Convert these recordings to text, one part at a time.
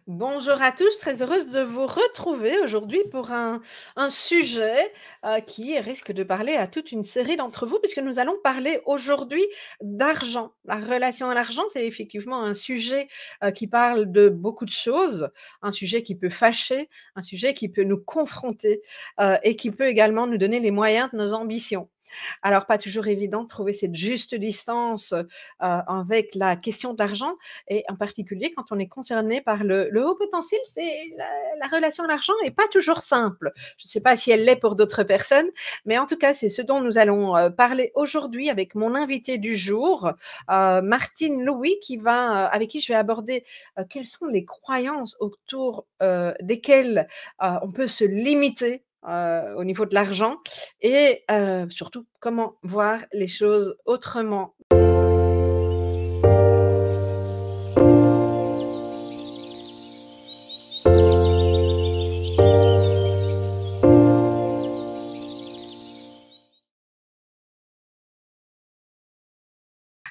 Bonjour à tous, très heureuse de vous retrouver aujourd'hui pour un sujet qui risque de parler à toute une série d'entre vous, puisque nous allons parler aujourd'hui d'argent. La relation à l'argent, c'est effectivement un sujet qui parle de beaucoup de choses, un sujet qui peut fâcher, un sujet qui peut nous confronter et qui peut également nous donner les moyens de nos ambitions. Alors, pas toujours évident de trouver cette juste distance avec la question de l'argent et en particulier quand on est concerné par le haut potentiel, c'est la relation à l'argent n'est pas toujours simple. Je ne sais pas si elle l'est pour d'autres personnes, mais en tout cas, c'est ce dont nous allons parler aujourd'hui avec mon invité du jour, Martine Louis, avec qui je vais aborder quelles sont les croyances autour desquelles on peut se limiter au niveau de l'argent et surtout comment voir les choses autrement.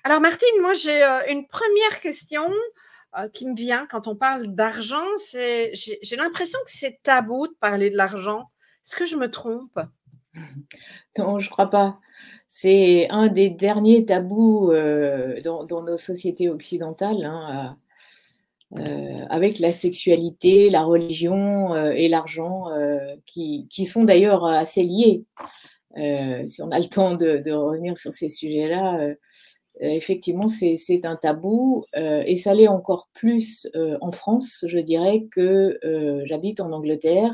Alors Martine, moi j'ai une première question qui me vient quand on parle d'argent. J'ai l'impression que c'est tabou de parler de l'argent. Est-ce que je me trompe? Non, je crois pas. C'est un des derniers tabous, dans nos sociétés occidentales, hein, avec la sexualité, la religion, et l'argent, qui sont d'ailleurs assez liés. Si on a le temps de revenir sur ces sujets-là, effectivement, c'est un tabou, et ça l'est encore plus, en France, je dirais, que, j'habite en Angleterre.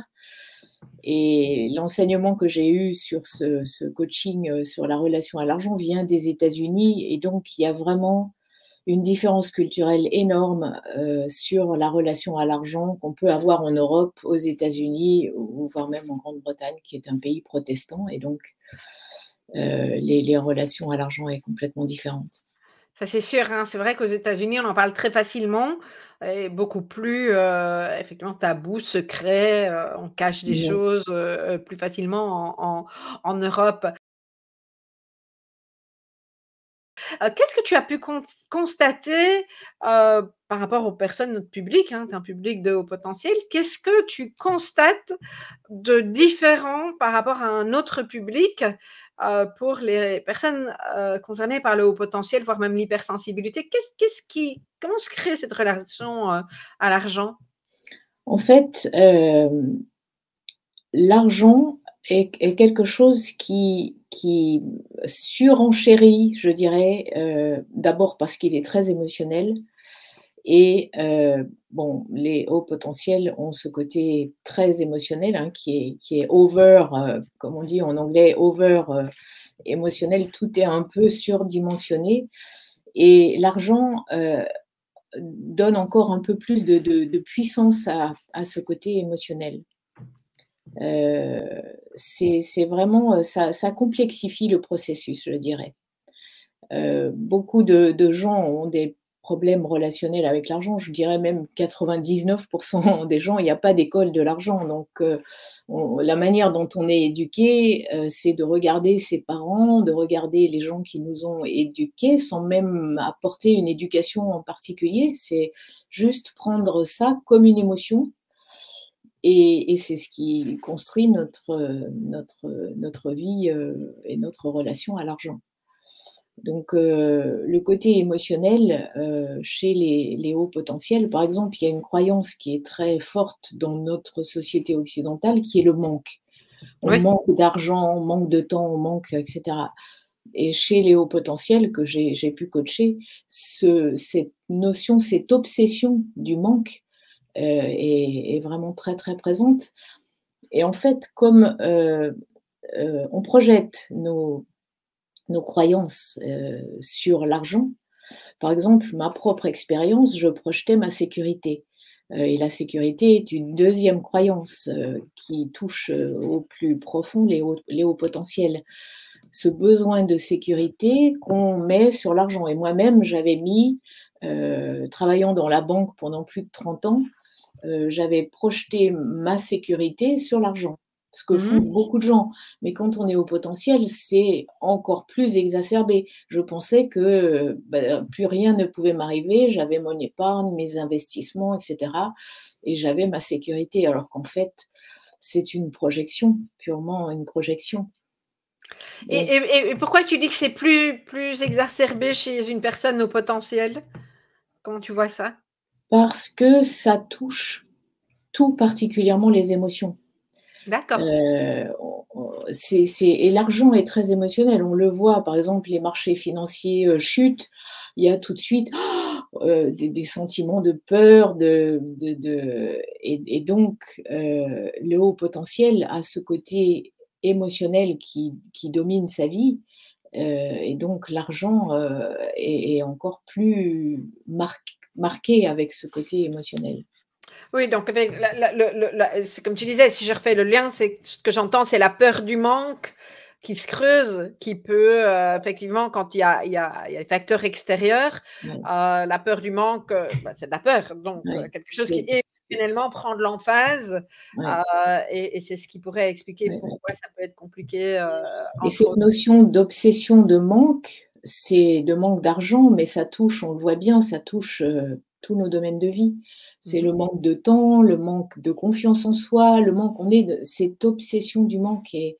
Et l'enseignement que j'ai eu sur ce coaching, sur la relation à l'argent vient des États-Unis, et donc il y a vraiment une différence culturelle énorme, sur la relation à l'argent qu'on peut avoir en Europe, aux États-Unis ou voire même en Grande-Bretagne, qui est un pays protestant, et donc les relations à l'argent est complètement différentes. Ça c'est sûr, hein. C'est vrai qu'aux États-Unis, on en parle très facilement et beaucoup plus effectivement tabou, secret, on cache des Mmh. choses plus facilement en Europe. Qu'est-ce que tu as pu constater, par rapport aux personnes, notre public, hein, tu es un public de haut potentiel. Qu'est-ce que tu constates de différent par rapport à un autre public, pour les personnes, concernées par le haut potentiel, voire même l'hypersensibilité? Comment se crée cette relation, à l'argent? En fait, l'argent est quelque chose qui surenchérit, je dirais, d'abord parce qu'il est très émotionnel, et bon, les hauts potentiels ont ce côté très émotionnel, hein, qui est over, comme on dit en anglais, over, émotionnel. Tout est un peu surdimensionné, et l'argent, donne encore un peu plus de puissance à ce côté émotionnel. C'est vraiment, ça complexifie le processus, je dirais. Beaucoup de gens ont des problèmes relationnels avec l'argent. Je dirais même 99 des gens, il y a pas d'école de l'argent. Donc, la manière dont on est éduqué, c'est de regarder ses parents, de regarder les gens qui nous ont éduqués, sans même apporter une éducation en particulier. C'est juste prendre ça comme une émotion, et c'est ce qui construit notre vie, et notre relation à l'argent. Donc, le côté émotionnel, chez les hauts potentiels, par exemple, il y a une croyance qui est très forte dans notre société occidentale, qui est le manque. On Oui. manque d'argent, on manque de temps, on manque, et cetera. Et chez les hauts potentiels que j'ai pu coacher, cette notion, cette obsession du manque, est vraiment très, très présente. Et en fait, comme, on projette nos croyances, sur l'argent. Par exemple, ma propre expérience, je projetais ma sécurité, et la sécurité est une deuxième croyance, qui touche, au plus profond les hauts potentiels. Ce besoin de sécurité qu'on met sur l'argent, et moi-même j'avais mis, travaillant dans la banque pendant plus de 30 ans, j'avais projeté ma sécurité sur l'argent. ce que font beaucoup de gens. Mais quand on est au potentiel, c'est encore plus exacerbé. Je pensais que plus rien ne pouvait m'arriver, j'avais mon épargne, mes investissements, etc. Et j'avais ma sécurité, alors qu'en fait, c'est une projection, purement une projection. Et Donc, et et pourquoi tu dis que c'est plus exacerbé chez une personne au potentiel? Comment tu vois ça? parce que ça touche tout particulièrement les émotions. D'accord. Et l'argent est très émotionnel. On le voit, par exemple, les marchés financiers, chutent, il y a tout de suite des sentiments de peur, et donc le haut potentiel a ce côté émotionnel qui domine sa vie, et donc l'argent, est encore plus marqué avec ce côté émotionnel. Oui, donc avec la c'est comme tu disais, si je refais le lien, c'est ce que j'entends, c'est la peur du manque qui se creuse, qui peut, effectivement, quand il y a les facteurs extérieurs, Ouais, la peur du manque, c'est de la peur, donc ouais. quelque chose qui C'est émotionnellement prend de l'emphase, ouais, et c'est ce qui pourrait expliquer ouais, ouais. pourquoi ça peut être compliqué, Et entre cette autres. notion d'obsession de manque, c'est de manque d'argent, mais ça touche, on le voit bien, ça touche, tous nos domaines de vie. C'est Mmh. le manque de temps, le manque de confiance en soi, le manque on est de cette obsession du manque, et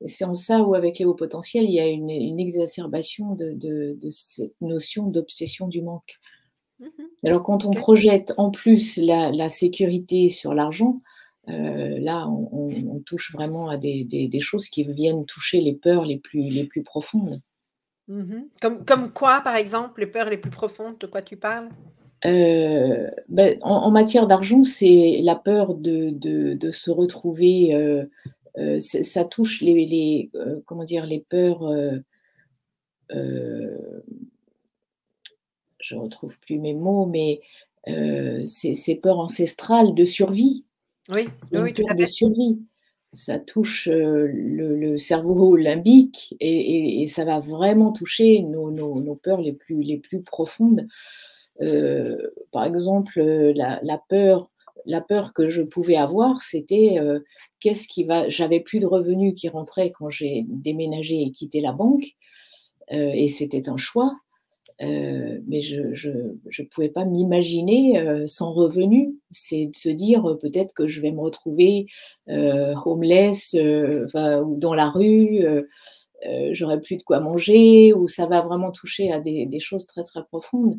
c'est en ça où avec les hauts potentiels, il y a une exacerbation de cette notion d'obsession du manque. Mmh. Alors quand on OK. projette en plus la sécurité sur l'argent, là on touche vraiment à des choses qui viennent toucher les peurs les plus profondes. Mmh. Comme quoi, par exemple, les peurs les plus profondes, de quoi tu parles? En matière d'argent, c'est la peur de se retrouver, ça touche comment dire? Les peurs, heu, je retrouve plus mes mots, mais ces peurs ancestrales de survie. Oui, C'est oui, une oui, tout peur à de fait. survie. Ça touche, le cerveau limbique, et ça va vraiment toucher nos peurs les plus profondes. Par exemple, la peur que je pouvais avoir, c'était, qu'est-ce qui va j'avais plus de revenus qui rentraient quand j'ai déménagé et quitté la banque, et c'était un choix. Mais je pouvais pas m'imaginer, sans revenu. C'est de se dire, peut-être que je vais me retrouver, homeless, enfin, ou dans la rue, j'aurai plus de quoi manger, ou ça va vraiment toucher à des choses très, très profondes.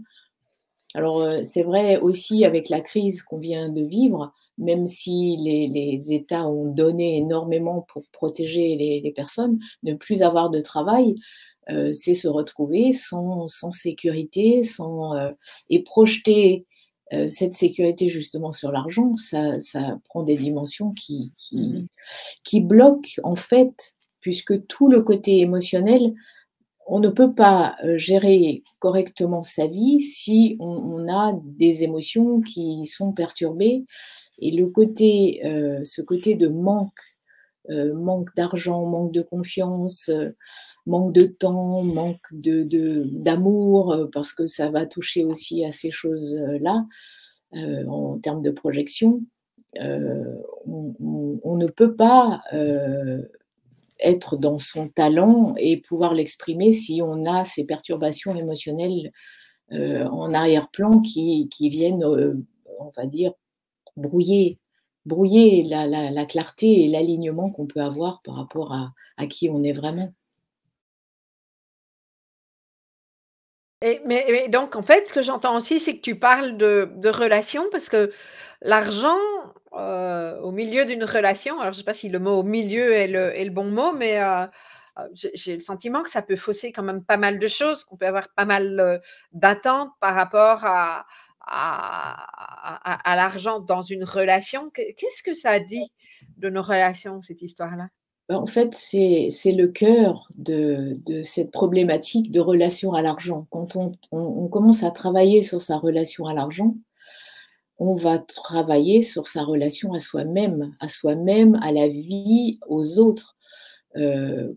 Alors, c'est vrai aussi avec la crise qu'on vient de vivre, même si les États ont donné énormément pour protéger les personnes, ne plus avoir de travail, c'est se retrouver sans sécurité, et projeter, cette sécurité justement sur l'argent, ça prend des dimensions qui Mmh. qui qui bloquent en fait, puisque tout le côté émotionnel, on ne peut pas, gérer correctement sa vie si on a des émotions qui sont perturbées, et ce côté de manque d'argent, manque de confiance, manque de temps, manque d'amour, parce que ça va toucher aussi à ces choses, là, en termes de projection. On ne peut pas, être dans son talent et pouvoir l'exprimer si on a ces perturbations émotionnelles, en arrière-plan qui viennent, on va dire, brouiller brouiller la clarté et l'alignement qu'on peut avoir par rapport à qui on est vraiment. Mais donc en fait, ce que j'entends aussi, c'est que tu parles de relations parce que l'argent, au milieu d'une relation, alors je ne sais pas si le mot «au milieu» est le bon mot, mais j'ai le sentiment que ça peut fausser quand même pas mal de choses, qu'on peut avoir pas mal, d'attentes par rapport à l'argent dans une relation. Qu'est-ce que ça dit de nos relations, cette histoire-là? Bah, en fait, c'est le cœur de cette problématique de relation à l'argent. Quand on commence à travailler sur sa relation à l'argent, on va travailler sur sa relation à soi-même, à la vie, aux autres.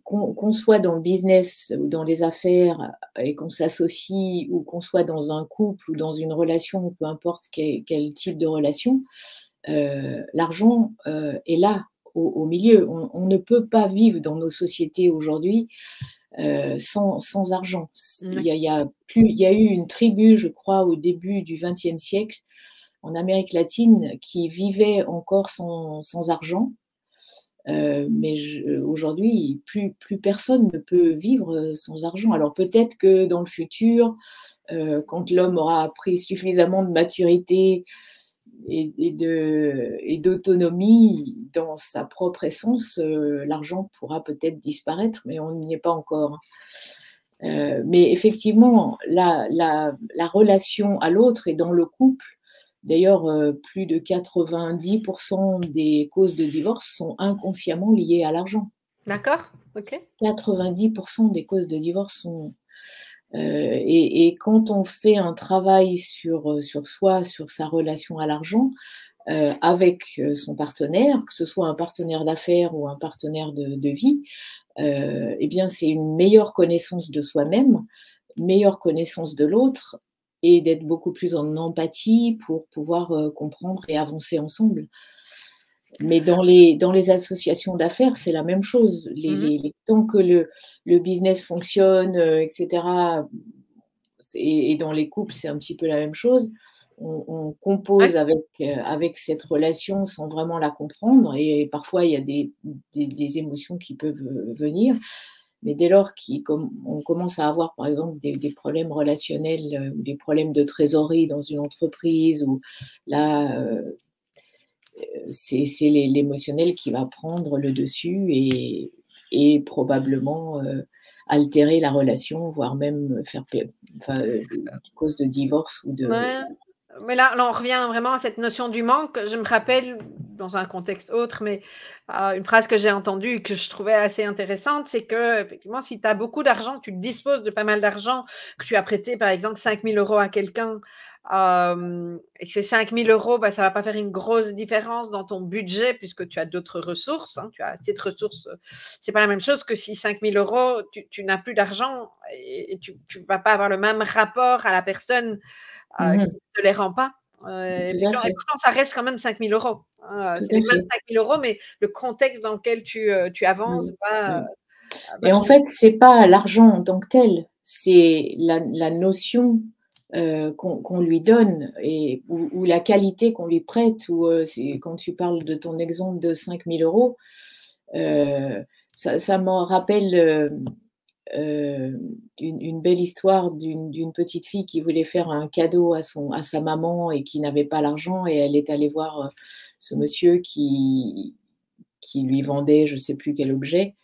Qu'on soit dans le business ou dans les affaires et qu'on s'associe, ou qu'on soit dans un couple ou dans une relation, quel type de relation, l'argent, est là au milieu. On ne peut pas vivre dans nos sociétés aujourd'hui sans argent. Oui. Il y a eu une tribu, je crois, au début du XXe siècle, en Amérique latine, qui vivait encore sans argent. Mais aujourd'hui, plus personne ne peut vivre sans argent. Alors peut-être que dans le futur, quand l'homme aura pris suffisamment de maturité et d'autonomie dans sa propre essence, l'argent pourra peut-être disparaître, mais on n'y est pas encore. Mais effectivement, la relation à l'autre et dans le couple, d'ailleurs, plus de 90% des causes de divorce sont inconsciemment liées à l'argent. D'accord, OK. 90% des causes de divorce sont et quand on fait un travail sur soi, sur sa relation à l'argent, avec, son partenaire, que ce soit un partenaire d'affaires ou un partenaire de vie, et bien, c'est une meilleure connaissance de soi-même, meilleure connaissance de l'autre et d'être beaucoup plus en empathie pour pouvoir, comprendre et avancer ensemble. Mais dans les associations d'affaires, c'est la même chose. Mmh. Tant que le business fonctionne, et cetera, et dans les couples, c'est un petit peu la même chose. On Ouais. compose avec cette relation sans vraiment la comprendre et parfois il y a des émotions qui peuvent, venir. Mais dès lors on commence à avoir, par exemple, des problèmes relationnels, ou des problèmes de trésorerie dans une entreprise où là, c'est l'émotionnel qui va prendre le dessus et probablement, altérer la relation, voire même faire enfin, cause de divorce ou de Ouais, mais là, on revient vraiment à cette notion du manque. Je me rappelle, dans un contexte autre, mais une phrase que j'ai entendue et que je trouvais assez intéressante, c'est qu'effectivement, si tu as beaucoup d'argent, tu disposes de pas mal d'argent, que tu as prêté, par exemple, 5 000 € à quelqu'un, et que ces 5 000 €, bah, ça va pas faire une grosse différence dans ton budget puisque tu as d'autres ressources, hein, tu as assez de ressources, c'est pas la même chose que si 5 000 €, tu n'as plus d'argent et tu vas pas avoir le même rapport à la personne mmh qui ne te les rend pas. tout à Et fait, pourtant ça reste quand même 5 000 €, hein, tout c'est à les mêmes fait. 5 000 €, mais le contexte dans lequel tu avances Mmh, va, mmh. va Et en changer. fait, c'est pas l'argent en tant que tel, c'est la notion, qu'on lui donne et ou la qualité qu'on lui prête ou, c'est quand tu parles de ton exemple de 5 000 €, ça me rappelle, une belle histoire d'une petite fille qui voulait faire un cadeau à sa maman et qui n'avait pas l'argent et elle est allée voir, ce monsieur qui lui vendait je ne sais plus quel objet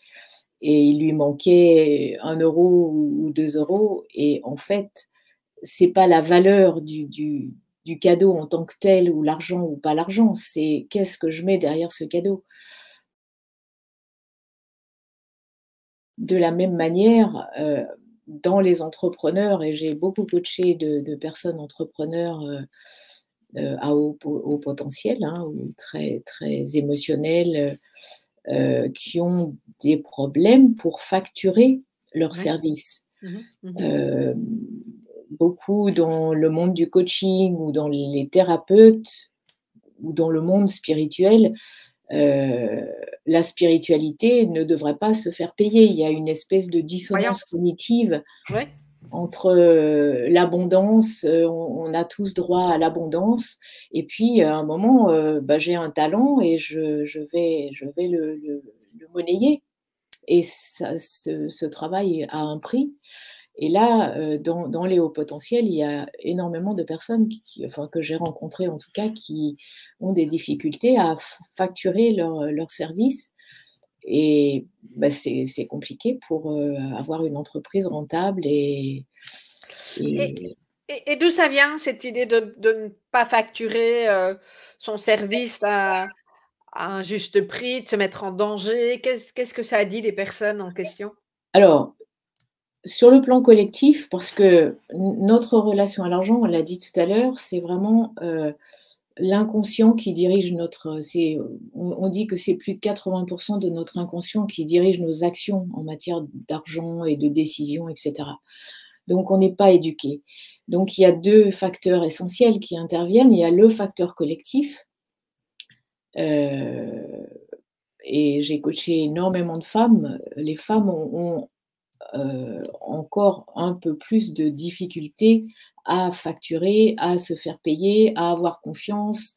et il lui manquait 1 € ou 2 € et en fait, c'est pas la valeur du cadeau en tant que tel ou l'argent ou pas l'argent, c'est qu'est-ce que je mets derrière ce cadeau? De la même manière, dans les entrepreneurs et j'ai beaucoup coaché de personnes entrepreneurs, à haut potentiel, hein, ou très très émotionnels, qui ont des problèmes pour facturer leurs Ouais. services. Mmh mh. Mmh. Hem, Beaucoup dans le monde du coaching ou dans les thérapeutes ou dans le monde spirituel, heu, la spiritualité ne devrait pas se faire payer. Il y a une espèce de dissonance Croyance. cognitive Ouais. entre, l'abondance, on a tous droit à l'abondance et puis à un moment, bah, j'ai un talent et je vais le monnayer et ça ce travail a un prix et là, dans les hauts potentiels, il y a énormément de personnes enfin que j'ai rencontrées en tout cas, qui ont des difficultés à facturer leurs services et bah, c'est compliqué pour, avoir une entreprise rentable Et et et d'où ça vient cette idée de ne pas facturer, son service à un juste prix, de se mettre en danger? Qu'est-ce que ça a dit des personnes en question? alors, sur le plan collectif, parce que notre relation à l'argent, on l'a dit tout à l'heure, c'est vraiment, l'inconscient qui dirige on dit que c'est plus de 80 de notre inconscient qui dirige nos actions en matière d'argent et de décision et cetera. Donc on n'est pas éduqué. Donc il y a 2 facteurs essentiels qui interviennent. Il y a le facteur collectif, heu et j'ai coaché énormément de femmes, les femmes ont encore un peu plus de difficultés à facturer, à se faire payer, à avoir confiance.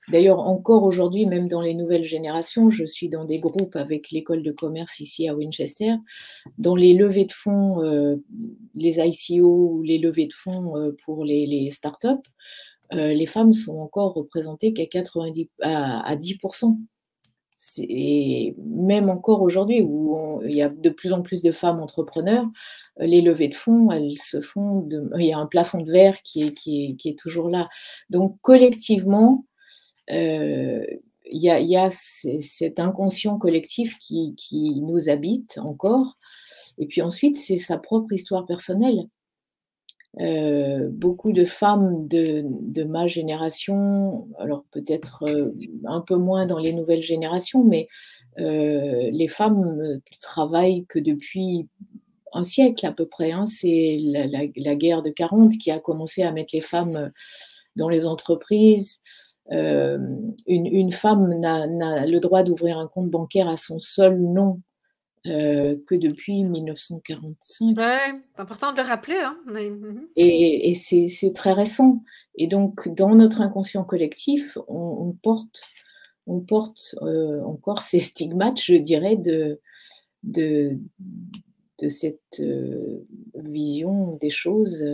D'ailleurs, encore aujourd'hui, même dans les nouvelles générations, je suis dans des groupes avec l'école de commerce ici à Winchester. Dans les levées de fonds, les ICO ou les levées de fonds pour les startups, les femmes sont encore représentées qu'à 90 à 10%. Et même encore aujourd'hui, où il y a de plus en plus de femmes entrepreneurs, les levées de fonds, elles se font il y a un plafond de verre qui est toujours là. Donc collectivement, il y a cet inconscient collectif qui nous habite encore. Et puis ensuite, c'est sa propre histoire personnelle. Beaucoup de femmes de ma génération, alors peut-être un peu moins dans les nouvelles générations, mais les femmes travaillent que depuis un siècle à peu près, hein. C'est la guerre de 40 qui a commencé à mettre les femmes dans les entreprises. Une femme n'a le droit d'ouvrir un compte bancaire à son seul nom que depuis 1945. Ouais, c'est important de le rappeler, hein. Et c'est très récent. Et donc, dans notre inconscient collectif, on porte encore ces stigmates, je dirais, de, de cette vision des choses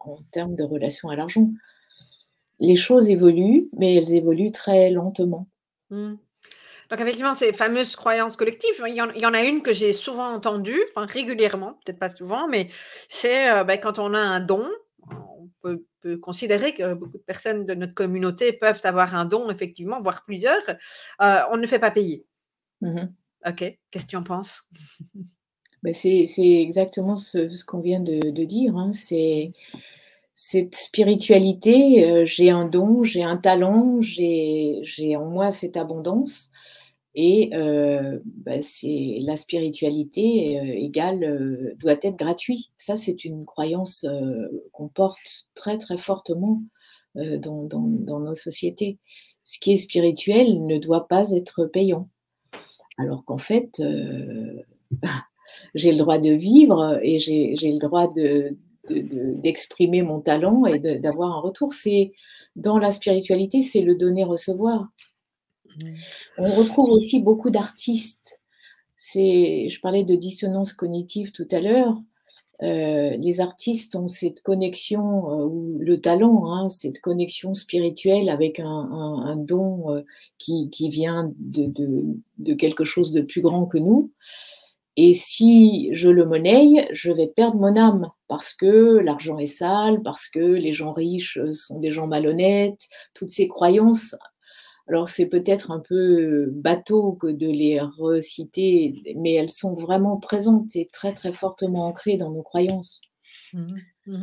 en termes de relation à l'argent. Les choses évoluent, mais elles évoluent très lentement. Mmh. Donc effectivement, ces fameuses croyances collectives, il y en a une que j'ai souvent entendue, enfin régulièrement, peut-être pas souvent, mais c'est, quand on a un don, on peut considérer que beaucoup de personnes de notre communauté peuvent avoir un don effectivement, voire plusieurs, on ne fait pas payer. Mmh. OK, qu'est-ce que tu en penses? Ben, c'est exactement ce qu'on vient de dire, hein. C'est cette spiritualité, j'ai un don, j'ai un talent, j'ai en moi cette abondance et c'est la spiritualité, égale, doit être gratuit. Ça, c'est une croyance, qu'on porte très, très fortement, dans nos sociétés. Ce qui est spirituel ne doit pas être payant. Alors qu'en fait, j'ai le droit de vivre et j'ai le droit d'exprimer mon talent et d'avoir un retour. C'est dans la spiritualité, c'est le donner-recevoir. Mmh. On retrouve aussi beaucoup d'artistes. Je parlais de dissonance cognitive tout à l'heure. Les artistes ont cette connexion, ou le talent, hein, cette connexion spirituelle avec un don qui vient de quelque chose de plus grand que nous. Et si je le monnaie, je vais perdre mon âme parce que l'argent est sale, parce que les gens riches sont des gens malhonnêtes, toutes ces croyances. Alors c'est peut-être un peu bateau que de les reciter, mais elles sont vraiment présentes et très, très fortement ancrées dans nos croyances. Mmh mh. Mmh.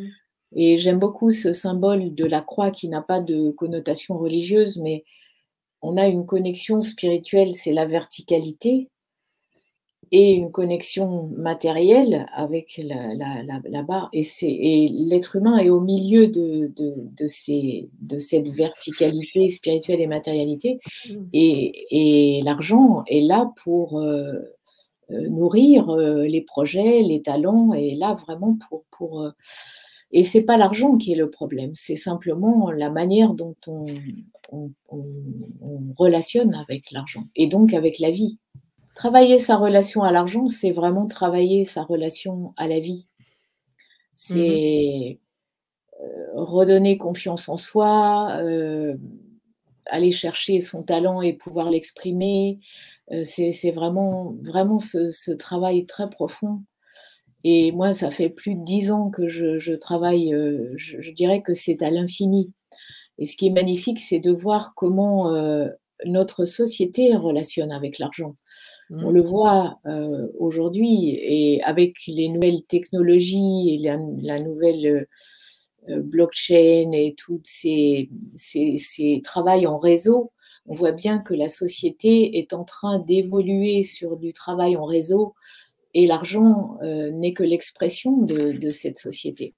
Et j'aime beaucoup ce symbole de la croix qui n'a pas de connotation religieuse, mais on a une connexion spirituelle, c'est la verticalité. Et une connexion matérielle avec la barre et l'être humain est au milieu de cette verticalité spirituelle et matérialité Mmh. et l'argent est là pour, nourrir, les projets, les talents et là vraiment et c'est pas l'argent qui est le problème, c'est simplement la manière dont on relationne avec l'argent et donc avec la vie. Travailler sa relation à l'argent, c'est vraiment travailler sa relation à la vie. Mmh. C'est, redonner confiance en soi, aller chercher son talent et pouvoir l'exprimer. C'est vraiment vraiment ce travail très profond et moi, ça fait plus de 10 ans que je travaille, je dirais que c'est à l'infini et ce qui est magnifique, c'est de voir comment, notre société relationne avec l'argent. On Mmh. le voit, aujourd'hui et avec les nouvelles technologies et la nouvelle, blockchain et toutes ces travails en réseau, on voit bien que la société est en train d'évoluer sur du travail en réseau et l'argent, n'est que l'expression de cette société.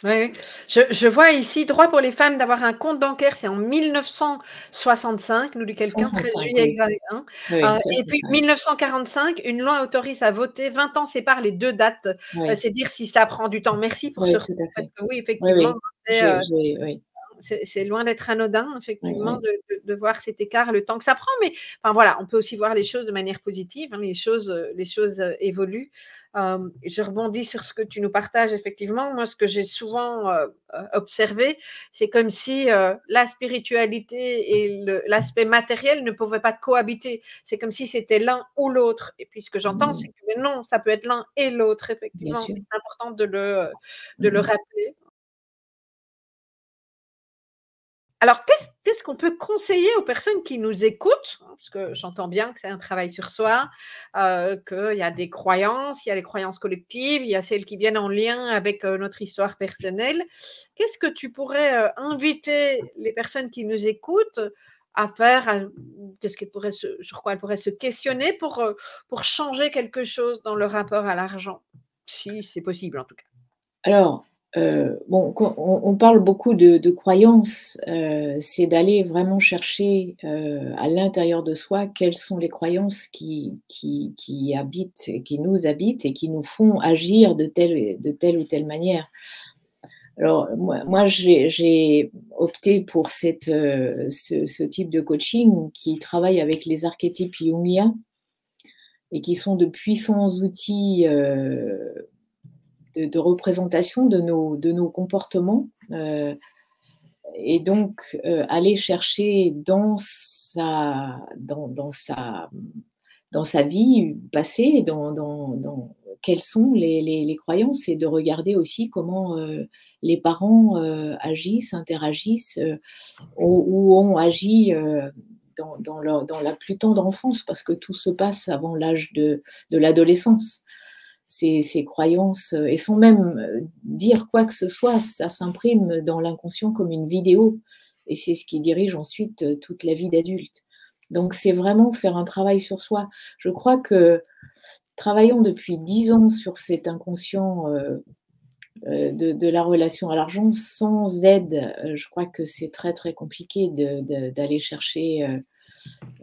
Oui, oui. Je vois ici, droit pour les femmes d'avoir un compte bancaire, c'est en 1965, nous dit quelqu'un, 13 65, juillet oui. exact, hein. Oui, oui, Et puis 65. 1945, une loi autorise à voter, 20 ans séparent les 2 dates. Oui, C'est dire si ça prend du temps. Merci pour ce oui, retour tout à parce fait. que oui, Oui, effectivement, oui. c'est, Oui, c'est loin d'être anodin, oui, effectivement, oui. de voir cet écart, le temps que ça prend. Mais enfin voilà, on peut aussi voir les choses de manière positive, hein, les choses évoluent. Je rebondis sur ce que tu nous partages, effectivement. Moi, ce que j'ai souvent observé, c'est comme si la spiritualité et l'aspect matériel ne pouvaient pas cohabiter. C'est comme si c'était l'un ou l'autre. Et puis, ce que j'entends, c'est Mmh, que mais non, ça peut être l'un et l'autre, bien effectivement. sûr. C'est important de Mmh le mh. rappeler. Alors, qu'est-ce qu'on peut conseiller aux personnes qui nous écoutent? Hein, parce que j'entends bien que c'est un travail sur soi, qu'il y a des croyances, il y a les croyances collectives, il y a celles qui viennent en lien avec, notre histoire personnelle. Qu'est-ce que tu pourrais, inviter les personnes qui nous écoutent à faire, qu'est-ce qu'elles pourraient sur quoi elles pourraient se questionner pour changer quelque chose dans leur rapport à l'argent? Si c'est possible, en tout cas. Alors, bon, quand on parle beaucoup de croyances, c'est d'aller vraiment chercher, à l'intérieur de soi, quelles sont les croyances qui habitent et qui nous habitent et qui nous font agir de telle ou telle manière. Alors moi j'ai opté pour ce type de coaching qui travaille avec les archétypes jungiens et qui sont de puissants outils, de représentation de nos comportements, et donc aller chercher dans sa vie passée, dans quelles sont les croyances et de regarder aussi comment, les parents, agissent, interagissent, ou ont agi, dans la plus tendre enfance parce que tout se passe avant l'âge de l'adolescence. Ces croyances, et sans même, dire quoi que ce soit, ça s'imprime dans l'inconscient comme une vidéo et c'est ce qui dirige ensuite, toute la vie d'adulte. Donc c'est vraiment faire un travail sur soi. Je crois que travaillant depuis 10 ans sur cet inconscient, de la relation à l'argent, sans aide, je crois que c'est très, très compliqué d'aller chercher,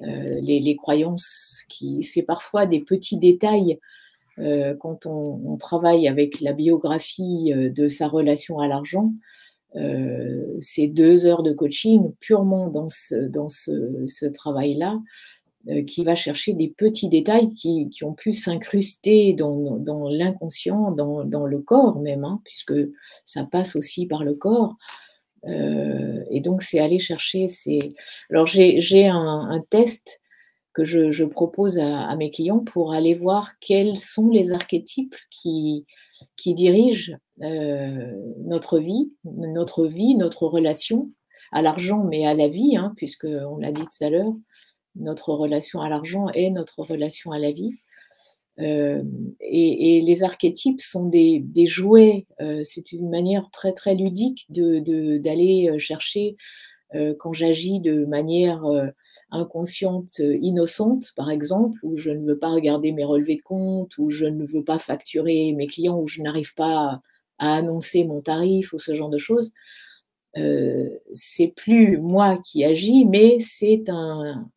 les croyances qui c'est parfois des petits détails. Quand on travaille avec la biographie, de sa relation à l'argent, c'est 2 heures de coaching purement ce travail-là, qui va chercher des petits détails qui ont pu s'incruster dans l'inconscient, dans le corps même, hein, puisque ça passe aussi par le corps. Et donc c'est aller chercher ces alors j'ai un test que je propose à mes clients pour aller voir quels sont les archétypes qui dirigent, notre vie, notre relation à l'argent, mais à la vie, hein, puisqu'on l'a dit tout à l'heure, notre relation à l'argent est notre relation à la vie. Et les archétypes sont des jouets, c'est une manière très, très ludique d'aller, chercher, quand j'agis de manière, inconsciente, innocente, par exemple, où je ne veux pas regarder mes relevés de compte, où je ne veux pas facturer mes clients, où je n'arrive pas à annoncer mon tarif ou ce genre de choses, c'est plus moi qui agis, mais c'est un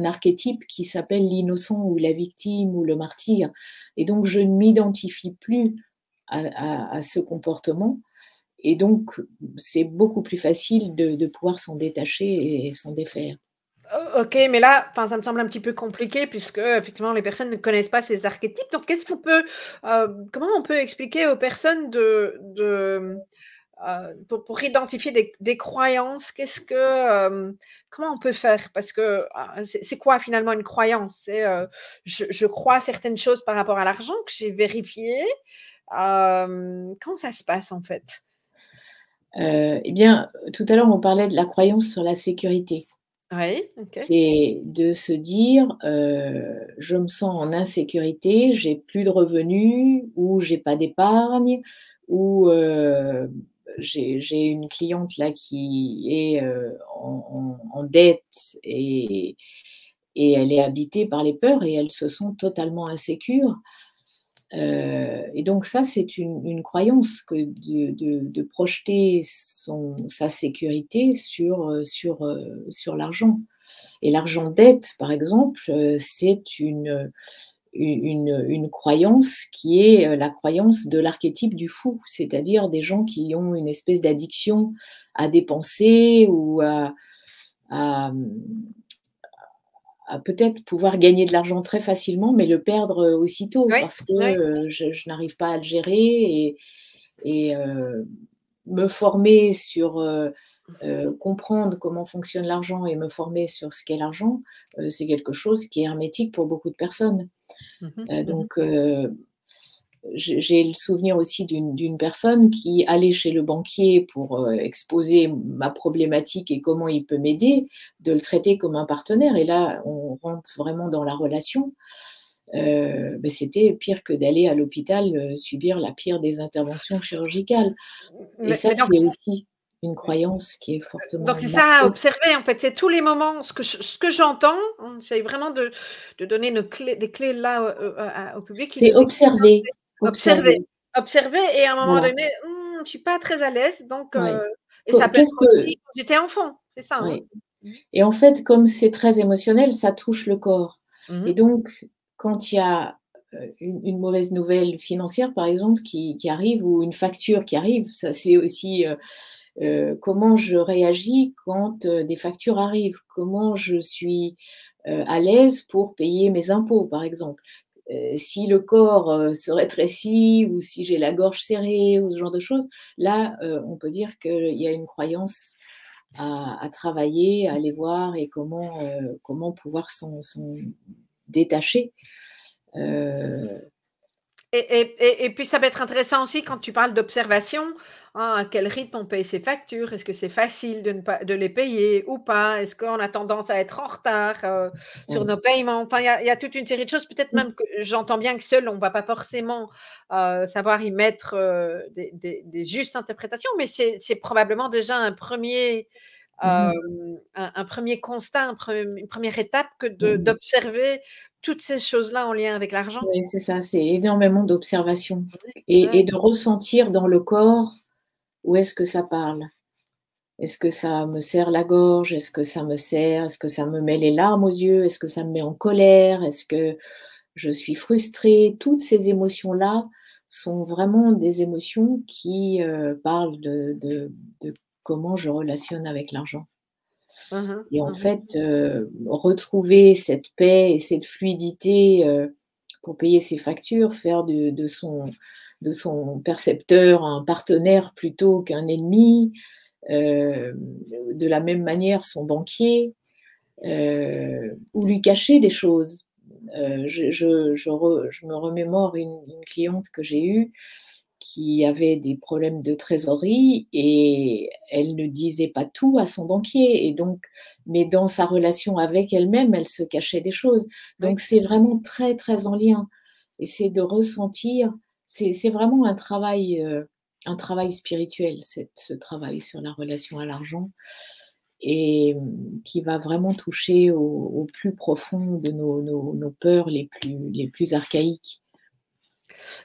archétype qui s'appelle l'innocent ou la victime ou le martyr et donc je ne m'identifie plus à ce comportement et donc c'est beaucoup plus facile de pouvoir s'en détacher et s'en défaire. OK, mais là, enfin, ça me semble un petit peu compliqué puisque, effectivement, les personnes ne connaissent pas ces archétypes. Donc, qu'est-ce qu'on peut, comment on peut expliquer aux personnes pour identifier des croyances? Comment on peut faire? Parce que, c'est quoi finalement une croyance? C'est, je crois certaines choses par rapport à l'argent que j'ai vérifiées. Comment ça se passe en fait? Eh bien, tout à l'heure, on parlait de la croyance sur la sécurité. Oui, OK. C'est de se dire, «Je me sens en insécurité, j'ai plus de revenus ou j'ai pas d'épargne» ou j'ai une cliente là qui est, en dette et elle est habitée par les peurs et elle se sent totalement insécure. Et donc ça, c'est une croyance que de projeter sa sécurité sur l'argent. Et l'argent dette, par exemple, c'est une croyance qui est, la croyance de l'archétype du fou, c'est-à-dire des gens qui ont une espèce d'addiction à dépenser ou à, mmh, à peut-être pouvoir gagner de l'argent très facilement, mais le perdre, aussitôt Oui, parce que, oui. je n'arrive pas à le gérer et me former sur, comprendre comment fonctionne l'argent et me former sur ce qu'est l'argent, c'est quelque chose qui est hermétique pour beaucoup de personnes. Mmh mh. Mmh. Donc j'ai le souvenir aussi d'une personne qui allait chez le banquier pour, exposer ma problématique et comment il peut m'aider, de le traiter comme un partenaire et là, on rentre vraiment dans la relation. Beh, c'était pire que d'aller à l'hôpital, subir la pire des interventions chirurgicales et ça, Mais donc c'est aussi une croyance qui est fortement c'est ça à marquée. observer en fait, c'est tous les moments ce que j'entends, on essaye vraiment de donner nos clés des clés là, au public qui C'est nous écoute, hein, observer, c'est observer, observer, observer et à un moment voilà, donné: «Je suis pas très à l'aise», donc ouais. et ça peut être Qu'est-ce que aussi quand j'étais enfant, c'est ça, hein? ouais. Mmh. Et en fait, comme c'est très émotionnel, ça touche le corps. Mmh Et mh. donc, quand il y a, une mauvaise nouvelle financière, par exemple, qui arrive ou une facture qui arrive, ça c'est aussi, comment je réagis quand, des factures arrivent? Comment je suis, à l'aise pour payer mes impôts, par exemple? Si le corps, se rétrécit ou si j'ai la gorge serrée ou ce genre de choses, là, on peut dire qu'il y a une croyance à travailler, à aller voir et comment pouvoir s'en détacher. Heu, Et puis ça va être intéressant aussi quand tu parles d'observation, hein, à quel rythme on paye ses factures? Est-ce que c'est facile de ne pas de les payer ou pas? Est-ce qu'on a tendance à être en retard, sur ouais. nos paiements? Enfin, il y a toute une série de choses, peut-être même que j'entends bien que seul on va pas forcément, savoir y mettre, des justes interprétations, mais c'est probablement déjà un premier Mmh mh. un 1er constat, une première étape que de Mmh. d'observer toutes ces choses-là en lien avec l'argent. Oui, c'est ça, c'est énormément d'observation Ouais, et ouais. de ressentir dans le corps où est-ce que ça parle. Est-ce que ça me serre la gorge? Est-ce que ça me serre? Est-ce que ça me met les larmes aux yeux? Est-ce que ça me met en colère? Est-ce que je suis frustrée? Toutes ces émotions-là sont vraiment des émotions qui, parlent de comment je relationne avec l'argent. Mmh mh. Et en Mmh mh. fait, retrouver cette paix et cette fluidité, pour payer ses factures, faire de son percepteur un partenaire plutôt qu'un ennemi, de la même manière son banquier, ou lui cacher des choses. Je me remémore une cliente que j'ai eue qui avait des problèmes de trésorerie et elle ne disait pas tout à son banquier et donc mais dans sa relation avec elle-même, elle se cachait des choses. Oui. Donc c'est vraiment très, très en lien et c'est de ressentir, c'est vraiment un travail spirituel, ce travail sur la relation à l'argent et qui va vraiment toucher au plus profond de nos peurs les plus archaïques.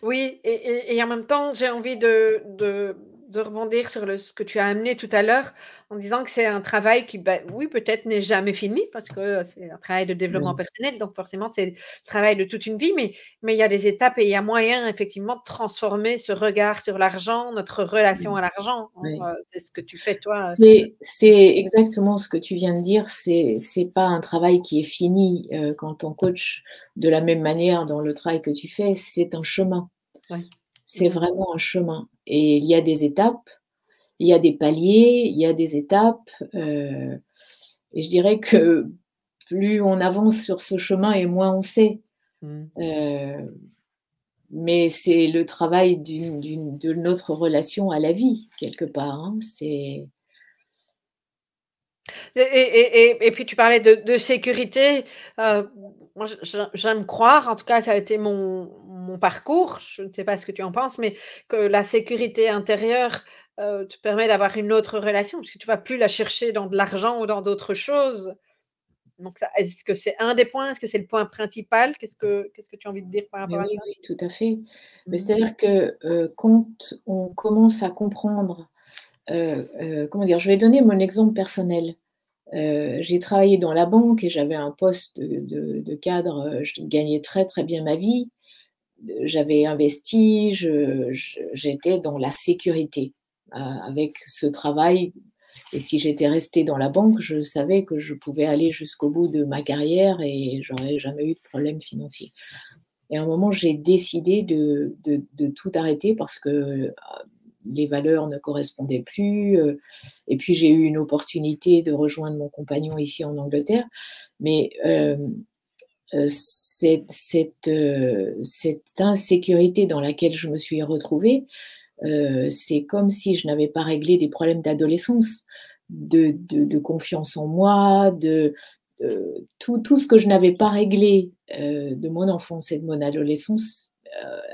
Oui et en même temps, j'ai envie de rebondir sur ce que tu as amené tout à l'heure, en disant que c'est un travail qui, bah, oui, peut-être n'est jamais fini parce que, c'est un travail de développement Ouais. personnel, donc forcément, c'est le travail de toute une vie, mais il y a des étapes et il y a moyen effectivement de transformer ce regard sur l'argent, notre relation Mmh. à l'argent, hein, Ouais. c'est ce que tu fais toi, C'est exactement ce que tu viens de dire, c'est pas un travail qui est fini, quand on coach de la même manière dans le travail que tu fais, c'est un chemin. ouais. C'est Mmh mh. vraiment un chemin et il y a des étapes, il y a des paliers, il y a des étapes, et je dirais que plus on avance sur ce chemin et moins on sait. Mmh. Heu, mais c'est le travail de notre relation à la vie quelque part, hein. C'est Et puis tu parlais de sécurité, moi j'aime croire, en tout cas ça a été mon parcours, je ne sais pas ce que tu en penses, mais que la sécurité intérieure, te permet d'avoir une autre relation, parce que tu vas plus la chercher dans de l'argent ou dans d'autres choses. Donc, est-ce que c'est un des points? Est-ce que c'est le point principal? Qu'est-ce que tu as envie de dire par Mais rapport à oui, ça? oui, tout à fait. Mais Mmh. c'est-à-dire que, quand on commence à comprendre, comment dire? Je vais donner mon exemple personnel. J'ai travaillé dans la banque et j'avais un poste de cadre, je gagnais très, très bien ma vie. J'avais investi, j'étais dans la sécurité, avec ce travail et si j'étais restée dans la banque, je savais que je pouvais aller jusqu'au bout de ma carrière et j'aurais jamais eu de problème financier. Et à un moment, j'ai décidé de tout arrêter parce que, les valeurs ne correspondaient plus, et puis j'ai eu une opportunité de rejoindre mon compagnon ici en Angleterre. Mais, cette insécurité dans laquelle je me suis retrouvée, c'est comme si je n'avais pas réglé des problèmes d'adolescence, de confiance en moi, tout ce que je n'avais pas réglé, de mon enfance et de mon adolescence,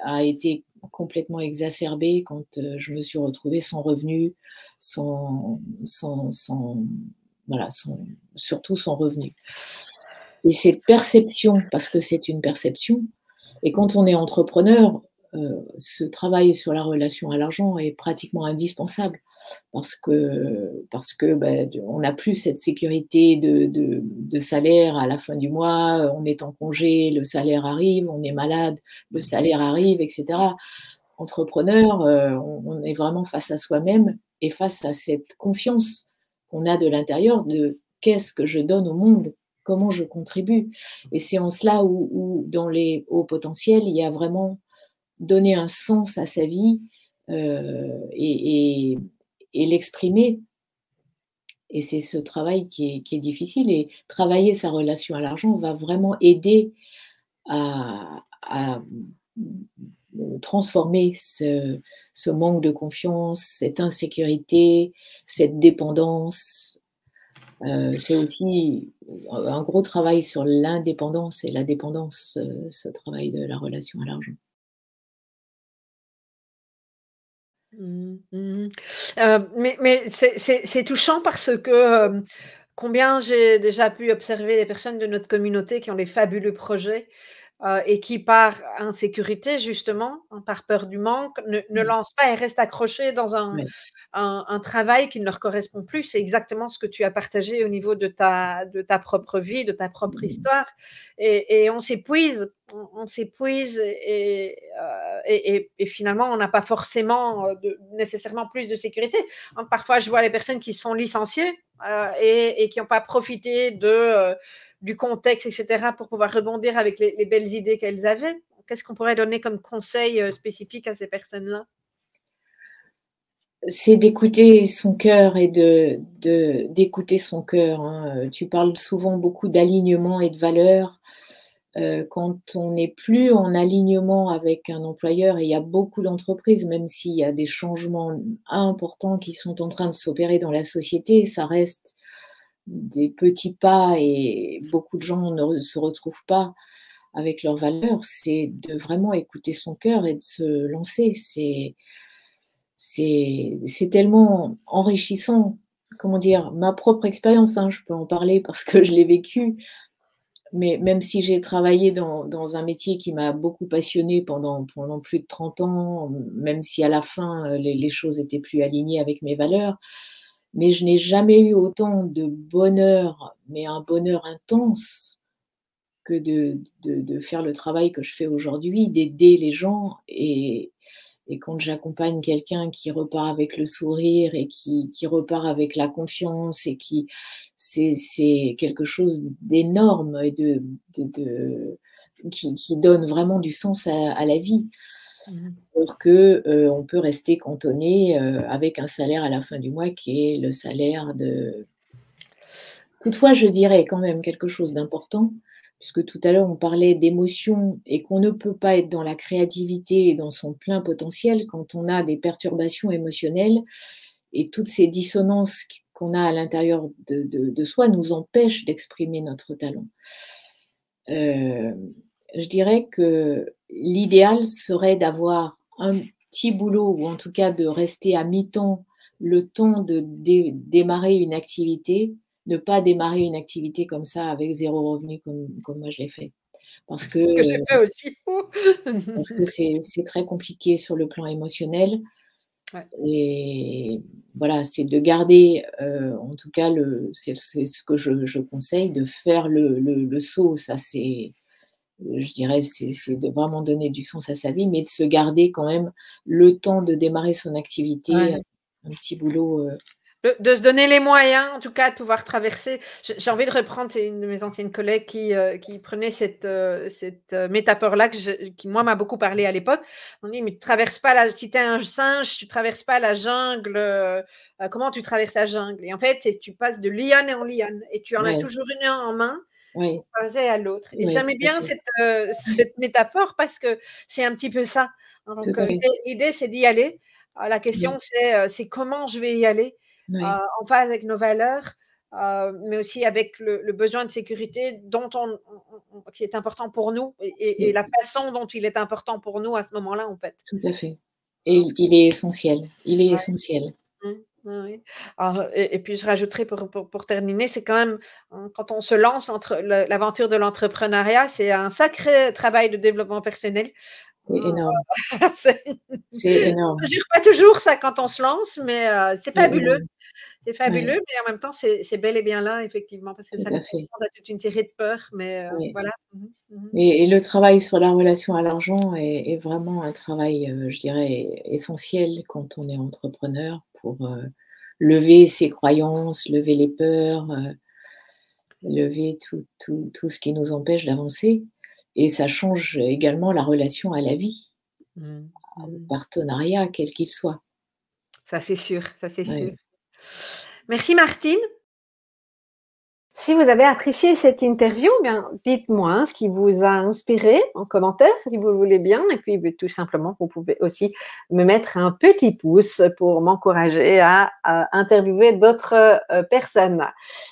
a été complètement exacerbé quand, je me suis retrouvée sans revenu, sans voilà, surtout sans revenu. Et cette perception, parce que c'est une perception et quand on est entrepreneur, ce travail sur la relation à l'argent est pratiquement indispensable parce que, on n'a plus cette sécurité de salaire à la fin du mois, on est en congé, le salaire arrive, on est malade, le salaire arrive et cetera. Entrepreneur, on est vraiment face à soi-même et face à cette confiance qu'on a de l'intérieur de: «Qu'est-ce que je donne au monde? Comment je contribue?» Et c'est en cela où dans les hauts potentiels, il y a vraiment donner un sens à sa vie, et l'exprimer et c'est ce travail qui est difficile et travailler sa relation à l'argent va vraiment aider à transformer ce manque de confiance, cette insécurité, cette dépendance. C'est aussi un gros travail sur l'indépendance et la dépendance, ce travail de la relation à l'argent. Mmh, mmh. Mais c'est touchant parce que, combien j'ai déjà pu observer des personnes de notre communauté qui ont des fabuleux projets, et qui par insécurité justement, hein, par peur du manque, ne Mmh. lancent pas et restent accrochés dans Ouais. un travail qui ne leur correspond plus. C'est exactement ce que tu as partagé au niveau de ta propre vie, de ta propre Mmh. histoire et on s'épuise, on s'épuise et finalement on n'a pas forcément, nécessairement plus de sécurité, hein. Parfois je vois les personnes qui se font licencier, et qui n'ont pas profité du contexte et cetera pour pouvoir rebondir avec les belles idées qu'elles avaient. Qu'est-ce qu'on pourrait donner comme conseil, spécifique à ces personnes-là? C'est d'écouter son cœur et d'écouter son cœur, hein, tu parles souvent beaucoup d'alignement et de valeurs. Quand on n'est plus en alignement avec un employeur et il y a beaucoup d'entreprises, même s'il y a des changements importants qui sont en train de s'opérer dans la société, ça reste des petits pas et beaucoup de gens se retrouvent pas avec leurs valeurs. C'est de vraiment écouter son cœur et de se lancer. C'est tellement enrichissant. Comment dire? Ma propre expérience, hein, je peux en parler parce que je l'ai vécu, mais même si j'ai travaillé dans un métier qui m'a beaucoup passionnée pendant plus de 30 ans, même si à la fin, les choses étaient plus alignées avec mes valeurs, mais je n'ai jamais eu autant de bonheur, mais un bonheur intense que de faire le travail que je fais aujourd'hui, d'aider les gens et quand j'accompagne quelqu'un qui repart avec le sourire et qui repart avec la confiance et qui c'est quelque chose d'énorme et qui donne vraiment du sens à la vie. Mmh. Alors que, on peut rester cantonné, avec un salaire à la fin du mois qui est le salaire de toutefois, je dirais quand même quelque chose d'important, puisque tout à l'heure on parlait d'émotions et qu'on ne peut pas être dans la créativité et dans son plein potentiel quand on a des perturbations émotionnelles et toutes ces dissonances qu'on a à l'intérieur de soi nous empêchent d'exprimer notre talent. Je dirais que l'idéal serait d'avoir un petit boulot ou en tout cas de rester à mi-temps le temps de démarrer une activité ne pas démarrer une activité comme ça avec 0 revenu comme moi je l'ai fait. Parce que, Ce que j'ai fait aussi. parce que c'est très compliqué sur le plan émotionnel Ouais. et voilà, c'est de garder, en tout cas c'est ce que je conseille, de faire le saut. Ça c'est, je dirais, c'est de vraiment donner du sens à sa vie, mais de se garder quand même le temps de démarrer son activité, Ouais. un petit boulot, De se donner les moyens, en tout cas, de pouvoir traverser. J'ai envie de reprendre, c'est une de mes anciennes collègues qui prenait cette métaphore-là qui, moi, m'a beaucoup parlé à l'époque. On dit: «Mais tu traverses pas la si tu es un singe, tu traverses pas la jungle, comment tu traverses la jungle?» Et en fait, c'est tu passes de liane en liane et tu en as ouais, toujours une en main ouais, pour passer à l'autre. Et ouais, j'aimais tout à bien fait, cette métaphore parce que c'est un petit peu ça. tout Donc, à fait. l'idée, c'est d'y aller. La Ouais, question, c'est comment je vais y aller? ouais, En phase avec nos valeurs, mais aussi avec le besoin de sécurité dont qui est important pour nous et c'est la façon dont il est important pour nous à ce moment-là, en fait. tout à fait et Hein, il est essentiel, il est ouais, essentiel. mmh, oui, oui. Alors, et puis je rajouterai pour terminer, c'est quand même, quand on se lance l'aventure de l'entrepreneuriat, c'est un sacré travail de développement personnel. C'est Hein, énorme, c'est c'est on énorme, mesure pas toujours ça quand on se lance, mais c'est c'est fabuleux. énorme. C'est Ouais, fabuleux, mais en même temps, c'est bel et bien là, effectivement, parce que tout ça à nous fait, confronte à toute une série de peurs, mais ouais voilà. Mmh mh. Mmh. et le travail sur la relation à l'argent est vraiment un travail, je dirais essentiel quand on est entrepreneur pour, lever ses croyances, lever les peurs, lever tout ce qui nous empêche d'avancer et ça change également la relation à la vie, Mmh. au Mmh. partenariat quel qu'il soit. Ça, c'est sûr, ça, c'est sûr. Ouais. Merci Martine. Si vous avez apprécié cette interview, eh bien, dites-moi ce qui vous a inspiré en commentaire, si vous le voulez bien. Et puis, tout simplement, vous pouvez aussi me mettre un petit pouce pour m'encourager à interviewer d'autres personnes.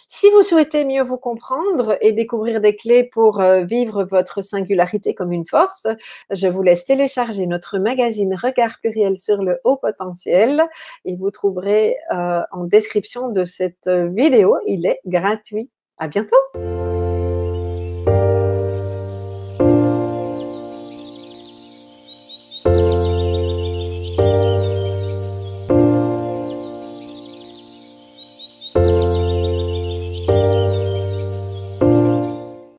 Si vous souhaitez mieux vous comprendre et découvrir des clés pour vivre votre singularité comme une force, je vous laisse télécharger notre magazine Regard pluriel sur le haut potentiel et vous trouverez en description de cette vidéo. Il est gratuit. À bientôt!